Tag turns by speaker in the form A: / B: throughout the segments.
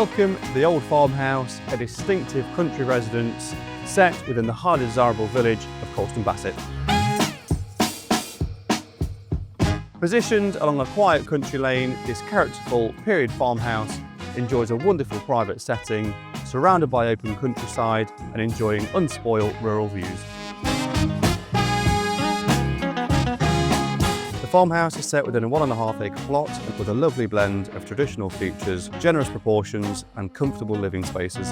A: Welcome to the Old Farmhouse, a distinctive country residence set within the highly desirable village of Colston Bassett. Positioned along a quiet country lane, this characterful period farmhouse enjoys a wonderful private setting, surrounded by open countryside and enjoying unspoilt rural views. The farmhouse is set within a 1.5 acre plot with a lovely blend of traditional features, generous proportions and comfortable living spaces.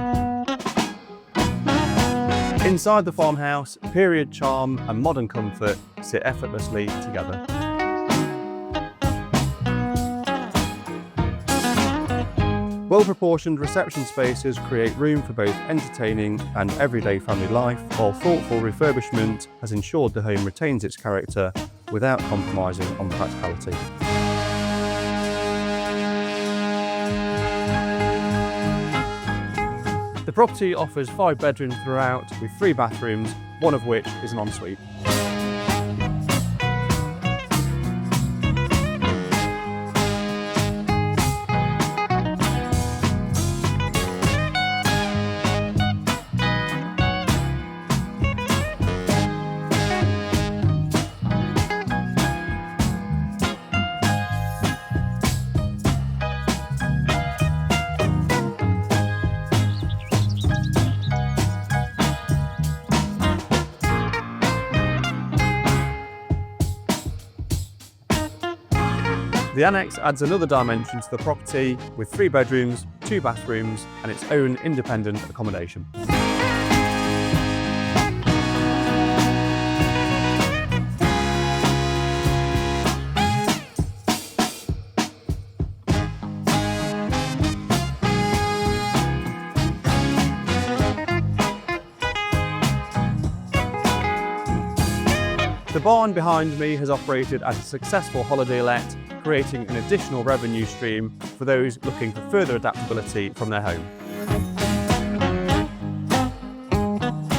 A: Inside the farmhouse, period charm and modern comfort sit effortlessly together. Well-proportioned reception spaces create room for both entertaining and everyday family life, while thoughtful refurbishment has ensured the home retains its character without compromising on practicality. The property offers 5 bedrooms throughout, with 3 bathrooms, one of which is an ensuite. The annex adds another dimension to the property with 3 bedrooms, 2 bathrooms and its own independent accommodation. The barn behind me has operated as a successful holiday let, creating an additional revenue stream for those looking for further adaptability from their home.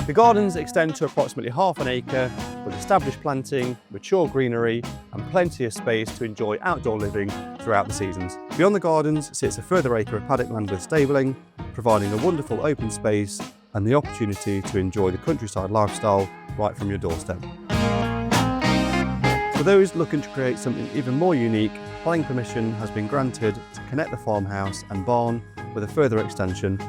A: The gardens extend to approximately ½ an acre with established planting, mature greenery and plenty of space to enjoy outdoor living throughout the seasons. Beyond the gardens sits a further acre of paddock land with stabling, providing a wonderful open space and the opportunity to enjoy the countryside lifestyle right from your doorstep. For those looking to create something even more unique, planning permission has been granted to connect the farmhouse and barn with a further extension,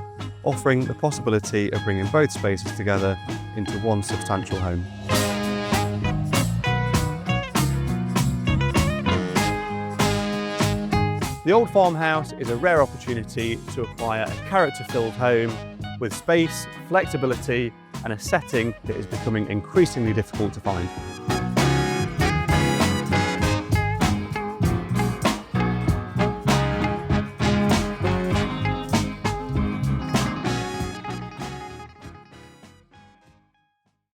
A: offering the possibility of bringing both spaces together into one substantial home. The Old Farmhouse is a rare opportunity to acquire a character-filled home with space, flexibility and a setting that is becoming increasingly difficult to find.